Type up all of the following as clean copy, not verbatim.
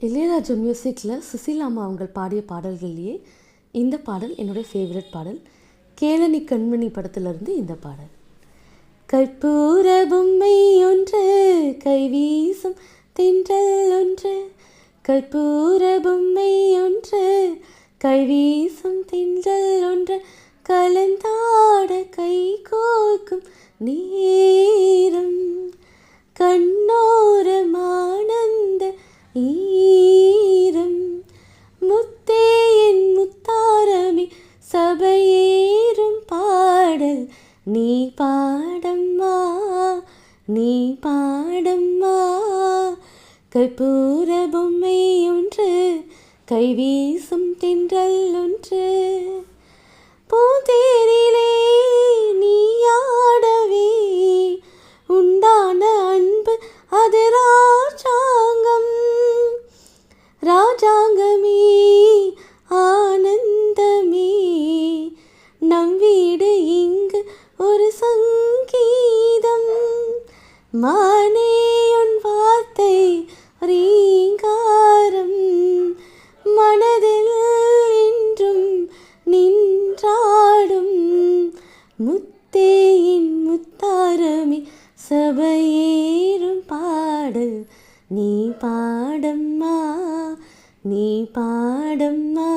இளையராஜா மியூசிக்கில் சுசீலா அம்மா அவங்க பாடிய பாடல்கள்லேயே இந்த பாடல் என்னுடைய ஃபேவரட் பாடல். கேளனி கண்மணி படத்திலிருந்து இந்த பாடல். கற்பூர பொம்மை ஒன்று கைவீசும் தென்றல் ஒன்று, கற்பூர பொம்மை ஒன்று கைவீசும் தென்றல் ஒன்று, கலந்தாட கை கோர்க்கும் நேரம், கண்ணோரமானந்த ஈரம், முத்தே என் முத்தாரமே சபையேறும் பாடல் நீ பாடம்மா நீ பாடம்மா. கற்பூர பொம்மை ஒன்று கைவீசும் தென்றல் ஒன்று, பூந்தேரிலே நீயாடவே உண்டான அன்பு அது ராஜாங்கம், ராஜாங்கமே ஆனந்தமே, நம் வீடு இங்கு ஒரு சங்கீதம், மானே உன் வார்த்தை ரீங்காரம், மனதில் என்றும் நின்றாடும், முத்தே என் முத்தாரமே சபையேறும் பாடல் நீ பாடம்மா நீ பாடம்மா.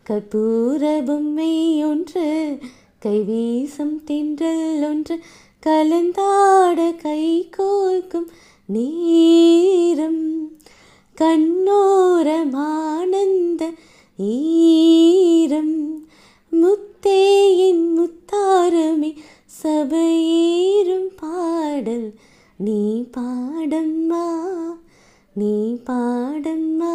கற்பூர பொம்மை ஒன்று கைவீசும் தென்றல் ஒன்று, கலந்தாட கை கோர்க்கும் நேரம், கண்ணோரமானந்த ஈரம், முத்தே என் முத்தாரமே சபையேறும் பாடல் நீ பாடம்மா நீ பாடம்மா.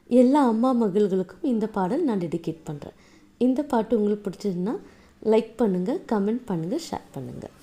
எல்லா அம்மா மகள்களுக்கும் இந்த பாடல் நான் டெடிகேட் பண்ணுறேன். இந்த பாட்டு உங்களுக்கு பிடிச்சதுன்னா லைக் பண்ணுங்கள், கமெண்ட் பண்ணுங்கள், ஷேர் பண்ணுங்கள்.